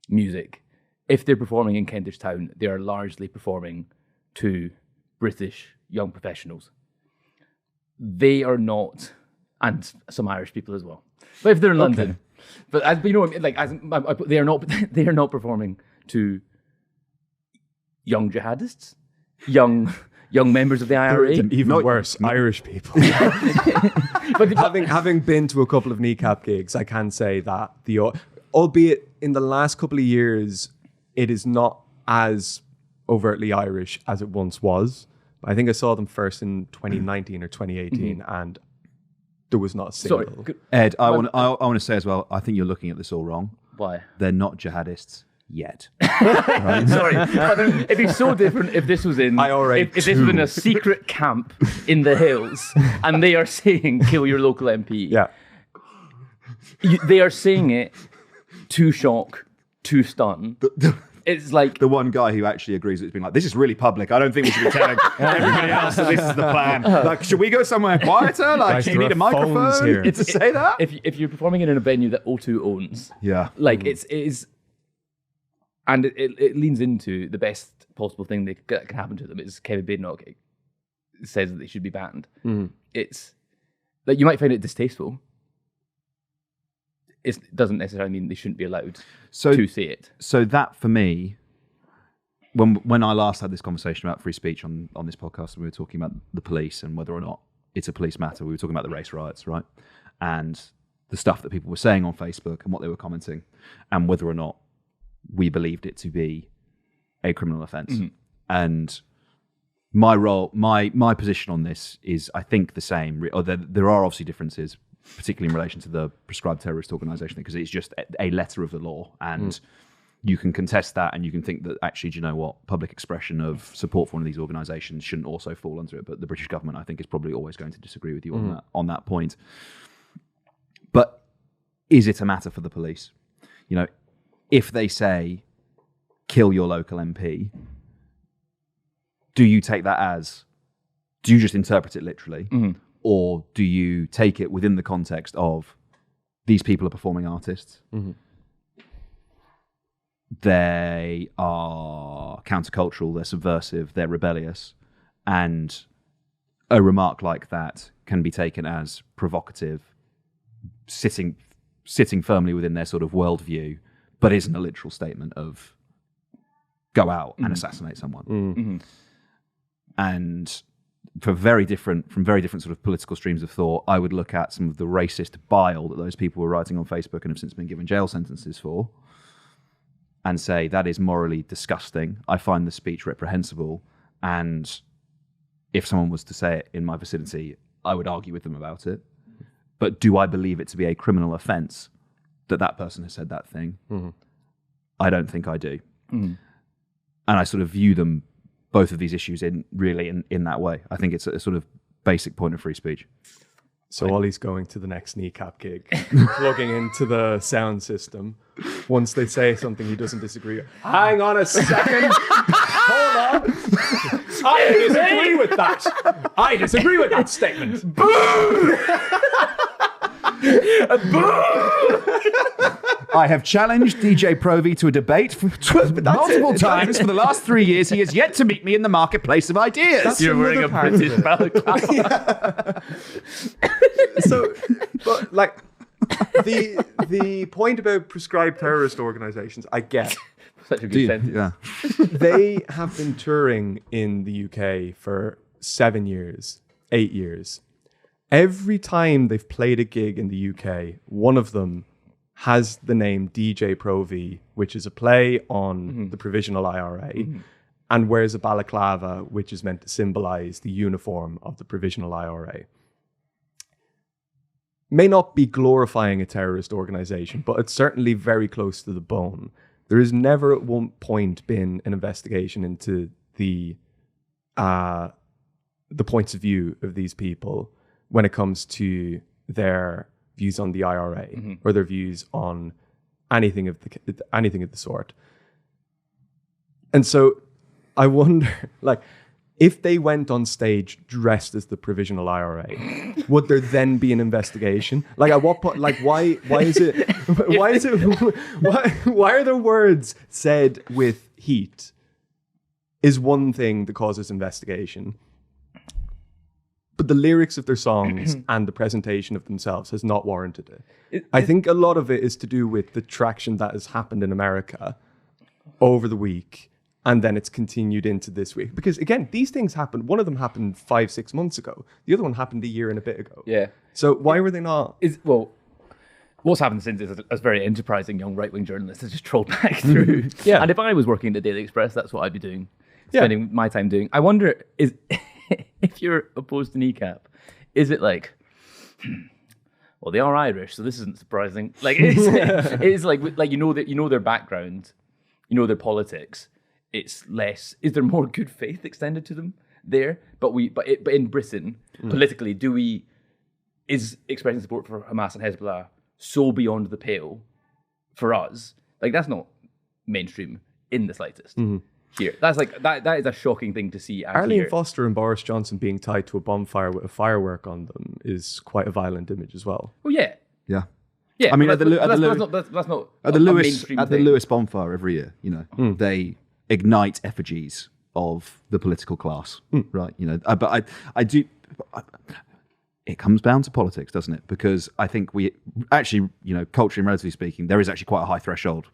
music. If they're performing in Kentish Town, they are largely performing to British young professionals. They are not, and some Irish people as well. But if they're in London, but as you know, they are not performing to young jihadists, young members of the IRA. Even worse, Irish people. But having been to a couple of Kneecap gigs, I can say that albeit in the last couple of years, it is not as overtly Irish as it once was. I think I saw them first in 2019 or 2018, and there was not a single. Sorry, Ed, I want to say as well, I think you're looking at this all wrong. why? They're not jihadists yet. Sorry, but it'd be so different if this was in if this was in a secret camp in the hills, and they are saying "kill your local MP." Yeah. They are saying it to shock, to stun. It's like The one guy who actually agrees with it's been like, this is really public. I don't think we should be telling everybody else that this is the plan. Like, should we go somewhere quieter? Like, Guys, do you there need a are phones microphone here. to say that? if you're performing it in a venue that O2 owns, Yeah. like it is, and it leans into the best possible thing that can happen to them is Kevin Badenoch says that they should be banned. It's like you might find it distasteful. It doesn't necessarily mean they shouldn't be allowed to say it. So that for me, when I last had this conversation about free speech on this podcast, we were talking about the police and whether or not it's a police matter. We were talking about the race riots, right? And the stuff that people were saying on Facebook and what they were commenting, and whether or not we believed it to be a criminal offence. And my role, my position on this is, I think, the same. Or there are obviously differences, particularly in relation to the prescribed terrorist organisation, because it's just a letter of the law, and you can contest that, and you can think that actually, do you know what, public expression of support for one of these organisations shouldn't also fall under it. But the British government, I think, is probably always going to disagree with you on that point. But is it a matter for the police? You know, if they say, kill your local MP, do you take that as, do you just interpret it literally? Or do you take it within the context of these people are performing artists. They are countercultural, they're subversive, they're rebellious, and a remark like that can be taken as provocative, sitting firmly within their sort of worldview, but isn't a literal statement of go out and assassinate someone. And from very different sort of political streams of thought, I would look at some of the racist bile that those people were writing on Facebook and have since been given jail sentences for, and say that is morally disgusting. I find the speech reprehensible, and if someone was to say it in my vicinity, I would argue with them about it. But do I believe it to be a criminal offence that person has said that thing? I don't think I do. And I sort of view them, both of these issues, in that way. I think it's a sort of basic point of free speech. So Ollie's going to the next Kneecap gig, plugging into the sound system. Once they say something he doesn't disagree with, hang on a second, hold on. I disagree with that. I disagree with that statement. Boo! I have challenged DJ Provi to a debate multiple times for the last 3 years. He has yet to meet me in the marketplace of ideas. You're wearing a British balaclava. So, but like the point about prescribed terrorist organizations, I get. Such a good sentence. Yeah. They have been touring in the UK for 7 years, 8 years. Every time they've played a gig in the UK, one of them has the name DJ Provi, which is a play on the Provisional IRA, and wears a balaclava, which is meant to symbolize the uniform of the Provisional IRA. May not be glorifying a terrorist organization, but it's certainly very close to the bone. There has never at one point been an investigation into the points of view of these people when it comes to their views on the IRA or their views on anything of the sort. And so I wonder, like, if they went on stage dressed as the Provisional IRA, would there then be an investigation? Like, at what point? Like, why are the words said with heat is one thing that causes investigation, but the lyrics of their songs and the presentation of themselves has not warranted it. I think a lot of it is to do with the traction that has happened in America over the week, and then it's continued into this week. Because again, these things happened. One of them happened 5-6 months ago. The other one happened a year and a bit ago. Yeah. So why were they not? What's happened since is a very enterprising young right-wing journalist has just trolled back through. Yeah. And if I was working at the Daily Express, that's what I'd be doing. Spending my time doing. I wonder, if you're opposed to Kneecap, is it like, well, they are Irish, so this isn't surprising. Like, it's like you know their background, you know their politics. It's less. Is there more good faith extended to them there? But in Britain, politically, is expressing support for Hamas and Hezbollah so beyond the pale for us? Like, that's not mainstream in the slightest. Here, that's like that is a shocking thing to see. Arlene Foster and Boris Johnson being tied to a bonfire with a firework on them is quite a violent image as well. Well, yeah. I mean, that's not at the Lewis bonfire every year, you know, they ignite effigies of the political class, right? You know, but I do. It comes down to politics, doesn't it? Because I think we actually, you know, culturally and relatively speaking, there is actually quite a high threshold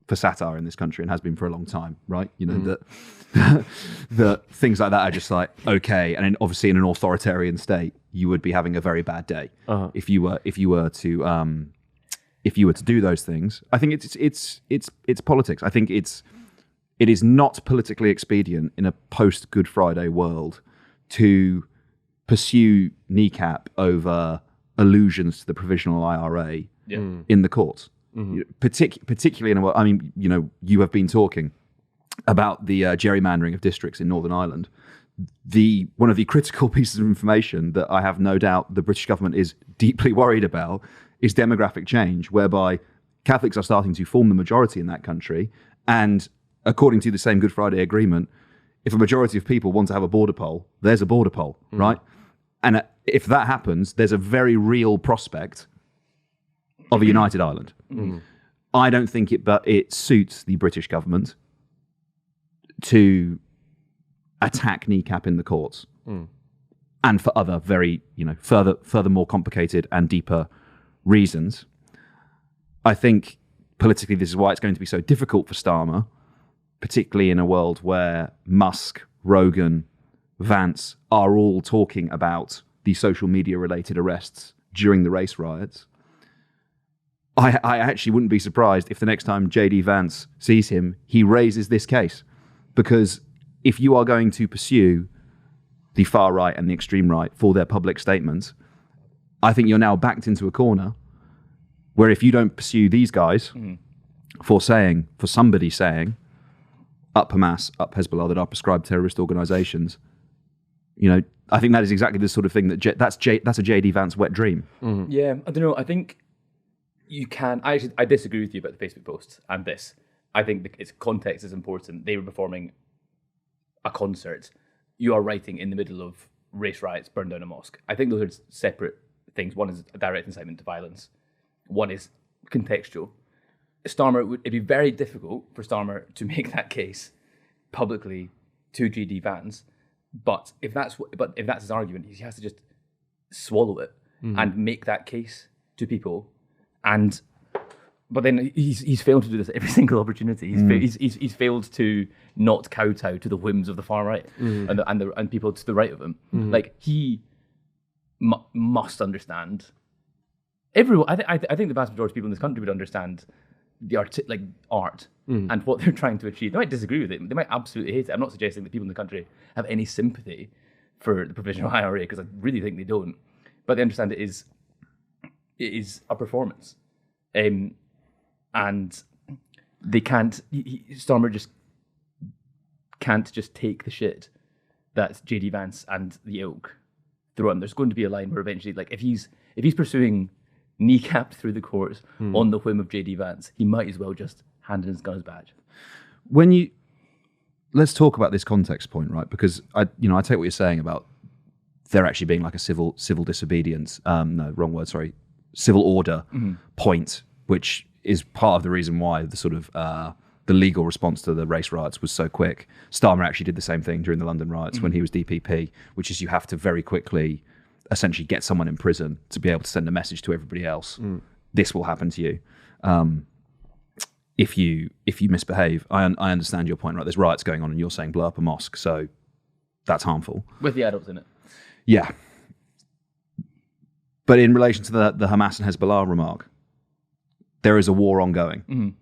for satire in this country and has been for a long time, right? You know, that things like that are just like, okay. And then obviously in an authoritarian state, you would be having a very bad day if you were to do those things. I think it's politics. I think it is not politically expedient in a post Good Friday world to pursue Kneecap over allusions to the Provisional IRA in the courts. Particularly in I mean, you know, you have been talking about the gerrymandering of districts in Northern Ireland. One of the critical pieces of information that I have no doubt the British government is deeply worried about is demographic change, whereby Catholics are starting to form the majority in that country. And according to the same Good Friday Agreement, if a majority of people want to have a border poll, there's a border poll, right? And if that happens, there's a very real prospect of a united Ireland. I don't think it suits the British government to attack Kneecap in the courts, and for other very, further more complicated and deeper reasons. I think politically this is why it's going to be so difficult for Starmer, particularly in a world where Musk, Rogan, Vance are all talking about the social media related arrests during the race riots. I actually wouldn't be surprised if the next time JD Vance sees him, he raises this case. Because if you are going to pursue the far right and the extreme right for their public statements, I think you're now backed into a corner where if you don't pursue these guys for somebody saying, up Hamas, up Hezbollah, that are prescribed terrorist organizations, I think that is exactly the sort of thing that's a JD Vance wet dream. Yeah, I don't know. I think you can. I disagree with you about the Facebook posts and this. I think its context is important. They were performing a concert. You are writing in the middle of race riots, burn down a mosque. I think those are separate things. One is a direct incitement to violence. One is contextual. It'd be very difficult for Starmer to make that case publicly to JD Vance. But if that's his argument, he has to just swallow it and make that case to people. But then he's failed to do this at every single opportunity. He's failed to not kowtow to the whims of the far right and people to the right of him. Like he must understand. Everyone, I think the vast majority of people in this country would understand the art and what they're trying to achieve. They might disagree with it. They might absolutely hate it. I'm not suggesting that people in the country have any sympathy for the provision of IRA, because I really think they don't. But they understand it is a performance. And they can't, Starmer just can't just take the shit that JD Vance and the ilk throw him. There's going to be a line where eventually, like, if he's pursuing Kneecap through the courts on the whim of JD Vance, he might as well just hand in his gunner's badge. Let's talk about this context point, right? Because I take what you're saying about there actually being like a civil disobedience. Civil order point, which is part of the reason why the sort of the legal response to the race riots was so quick. Starmer actually did the same thing during the London riots when he was DPP, which is you have to very quickly essentially get someone in prison to be able to send a message to everybody else. This will happen to you if you misbehave. I understand your point, right? There's riots going on and you're saying blow up a mosque, so that's harmful. With the adults in it. Yeah. But in relation to the Hamas and Hezbollah remark, there is a war ongoing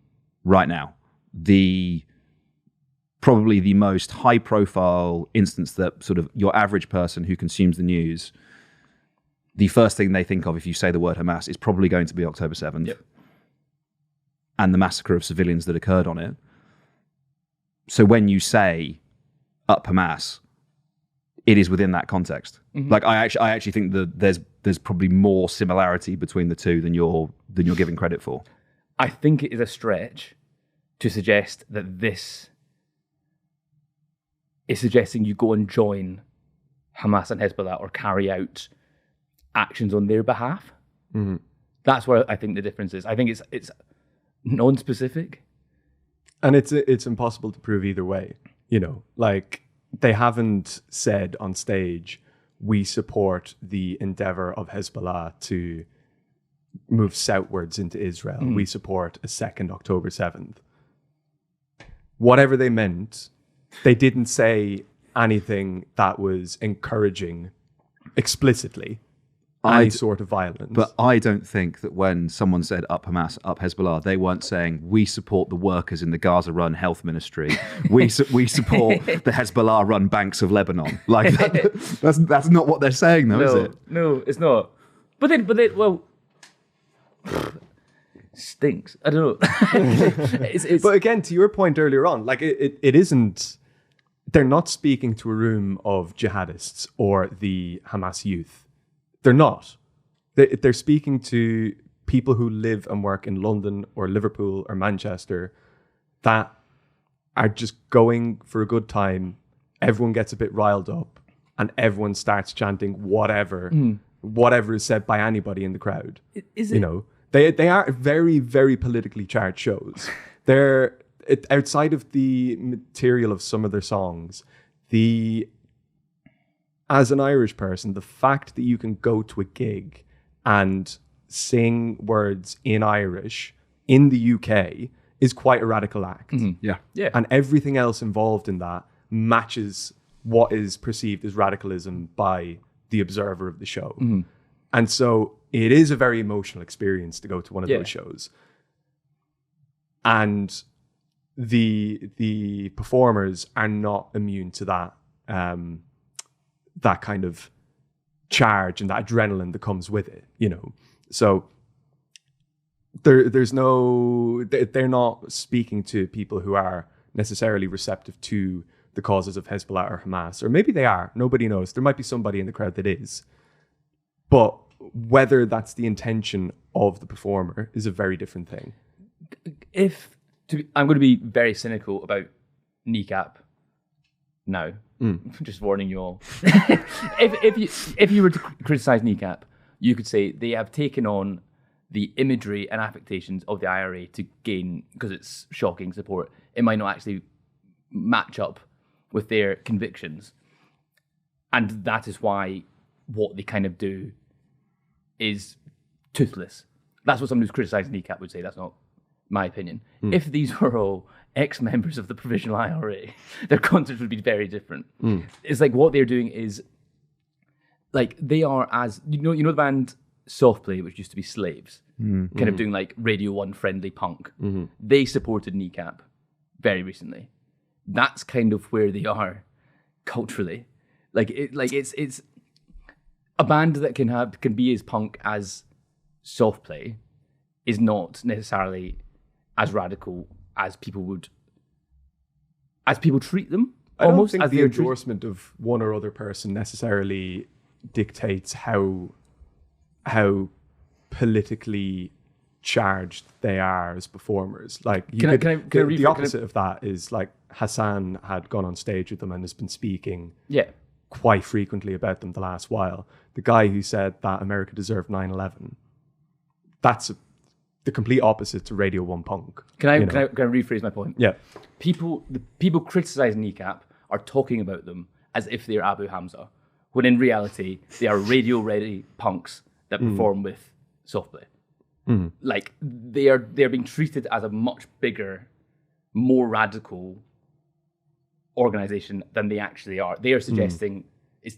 right now. Probably the most high-profile instance that sort of your average person who consumes the news, the first thing they think of if you say the word Hamas is probably going to be October 7th and the massacre of civilians that occurred on it. So when you say up Hamas, it is within that context. Like I actually think that there's probably more similarity between the two than you're giving credit for. I think it is a stretch to suggest that this is suggesting you go and join Hamas and Hezbollah or carry out actions on their behalf. That's where I think the difference is. I think it's non-specific, and it's impossible to prove either way. Like they haven't said on stage, we support the endeavor of Hezbollah to move southwards into Israel. We support a second October 7th. Whatever they meant, they didn't say anything that was encouraging explicitly any sort of violence. But I don't think that when someone said up Hamas, up Hezbollah, they weren't saying we support the workers in the Gaza-run health ministry. we support the Hezbollah-run banks of Lebanon. Like that's not what they're saying, though, is it? No, it's not. But then, well, stinks. I don't know. it's But again, to your point earlier on, like it isn't. They're not speaking to a room of jihadists or the Hamas youth. They're not. They're speaking to people who live and work in London or Liverpool or Manchester that are just going for a good time. Everyone gets a bit riled up and everyone starts chanting whatever is said by anybody in the crowd. They are very, very politically charged shows. Outside of the material of some of their songs, as an Irish person, the fact that you can go to a gig and sing words in Irish in the UK is quite a radical act. Yeah. And everything else involved in that matches what is perceived as radicalism by the observer of the show. And so it is a very emotional experience to go to one of those shows. And the performers are not immune to that that kind of charge and that adrenaline that comes with it, you know. So they're not speaking to people who are necessarily receptive to the causes of Hezbollah or Hamas, or maybe they are, nobody knows. There might be somebody in the crowd that is. But whether that's the intention of the performer is a very different thing. I'm going to be very cynical about Kneecap now. Just warning you all. if you were to criticize Kneecap, you could say they have taken on the imagery and affectations of the IRA to gain, because it's shocking support. It might not actually match up with their convictions. And that is why what they kind of do is toothless. That's what someone who's criticized Kneecap would say. That's not my opinion. If these were all ex-members of the Provisional IRA, their concerts would be very different. It's like what they're doing is, like, they are, as you know the band Softplay, which used to be Slaves, kind of doing like Radio 1 friendly punk. They supported Kneecap very recently. That's kind of where they are culturally. It's a band that can be as punk as Softplay is not necessarily as radical as people treat them. I don't almost think as the endorsement of one or other person necessarily dictates how politically charged they are as performers. Like, the opposite of that is, like, Hassan had gone on stage with them and has been speaking quite frequently about them the last while. The guy who said that America deserved 9/11, that's the complete opposite to Radio 1 punk. Can I rephrase my point? Yeah. The people criticizing Kneecap are talking about them as if they're Abu Hamza, when in reality they are radio-ready punks that perform with Softplay. Like, they're being treated as a much bigger, more radical organization than they actually are. They are suggesting,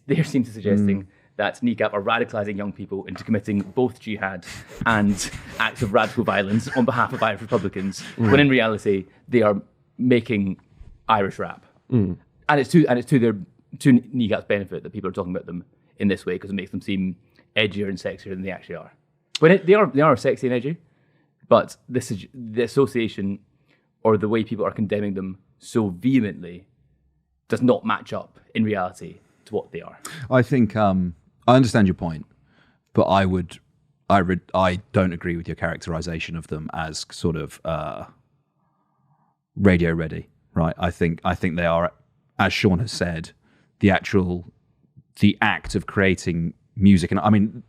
they seem to suggesting that Kneecap are radicalizing young people into committing both jihad and acts of radical violence on behalf of Irish Republicans, when in reality they are making Irish rap. And it's to Kneecap's benefit that people are talking about them in this way, because it makes them seem edgier and sexier than they actually are. They are sexy and edgy, but the association or the way people are condemning them so vehemently does not match up in reality to what they are. I think I understand your point, but I don't agree with your characterization of them as sort of radio ready, right? I think they are, as Sean has said, the act of creating music. And I mean,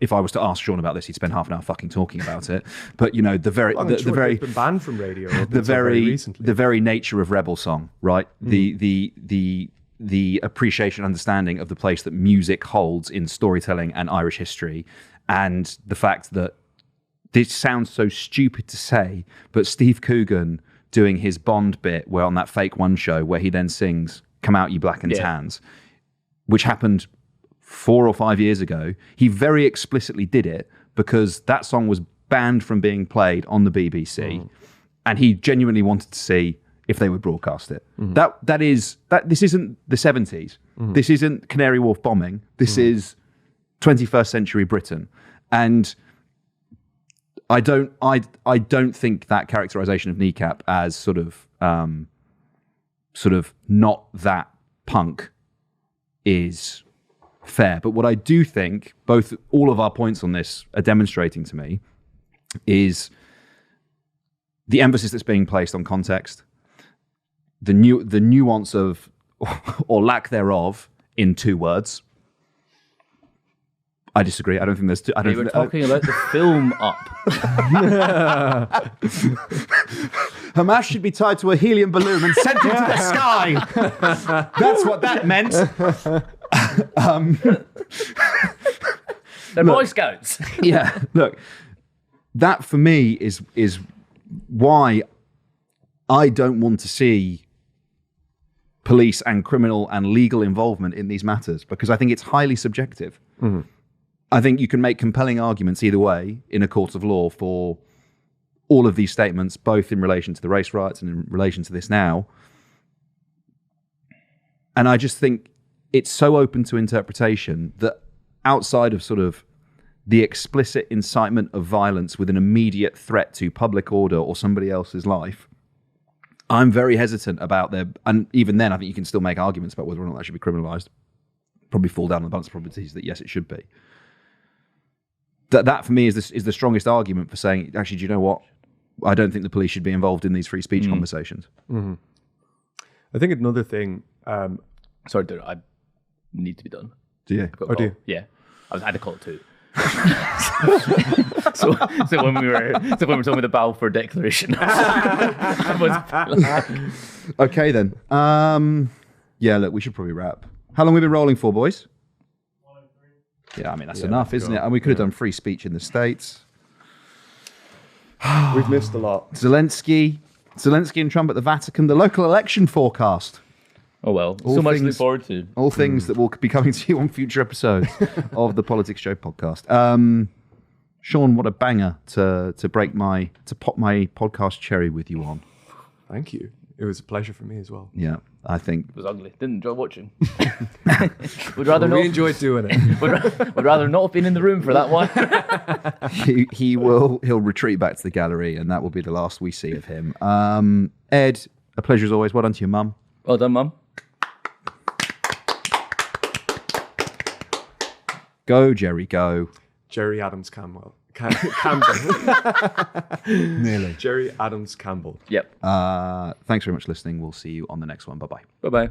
if I was to ask Sean about this, he'd spend half an hour fucking talking about it. But, you know, they've been banned from radio. the very nature of rebel song, right? The appreciation and understanding of the place that music holds in storytelling and Irish history, and the fact that this sounds so stupid to say, but Steve Coogan doing his Bond bit where on that Fake One show where he then sings "Come Out You Black and Tans," which happened 4 or 5 years ago, he very explicitly did it because that song was banned from being played on the BBC, and he genuinely wanted to see if they would broadcast it. This isn't the 70s. This isn't Canary Wharf bombing. This is 21st century Britain. And I don't think that characterization of Kneecap as sort of not that punk is fair. But what I do think all of our points on this are demonstrating to me is the emphasis that's being placed on context, the nuance of, or lack thereof, in 2 words. I disagree. I don't think there's. I don't. They were talking about the film Up. Hamas should be tied to a helium balloon and sent into the sky. That's what that meant. They're Boy Scouts. Yeah, look, that for me is why I don't want to see police and criminal and legal involvement in these matters, because I think it's highly subjective. Mm-hmm. I think you can make compelling arguments either way in a court of law for all of these statements, both in relation to the race riots and in relation to this now. And I just think it's so open to interpretation that outside of sort of the explicit incitement of violence with an immediate threat to public order or somebody else's life, I'm very hesitant about and even then I think you can still make arguments about whether or not that should be criminalised. Probably fall down on the balance of probabilities that yes, it should be. That for me is the strongest argument for saying, actually, do you know what? I don't think the police should be involved in these free speech conversations. Mm-hmm. I think another thing... Sorry, dude, I need to be done. Do you? Do you? Yeah. I had to call it too. so when we were talking about the Balfour Declaration, okay then. Yeah, look, we should probably wrap. How long have we been rolling for, boys? Yeah, I mean that's enough, isn't it? And we could have done free speech in the States. We've missed a lot. Zelensky and Trump at the Vatican. The local election forecast. Oh well, so much to look forward to. All things that will be coming to you on future episodes of the PoliticsJOE podcast. Sean, what a banger to pop my podcast cherry with you on. Thank you. It was a pleasure for me as well. Yeah, I think it was ugly. Didn't enjoy watching. Would rather not. We enjoyed doing it. Would rather not have been in the room for that one. He'll retreat back to the gallery, and that will be the last we see of him. Ed, a pleasure as always. Well done to your mum. Well done, Mum. Go, Jerry, go. Jerry Adams Campbell. Campbell. Nearly. Jerry Adams Campbell. Yep. Thanks very much for listening. We'll see you on the next one. Bye-bye. Bye-bye.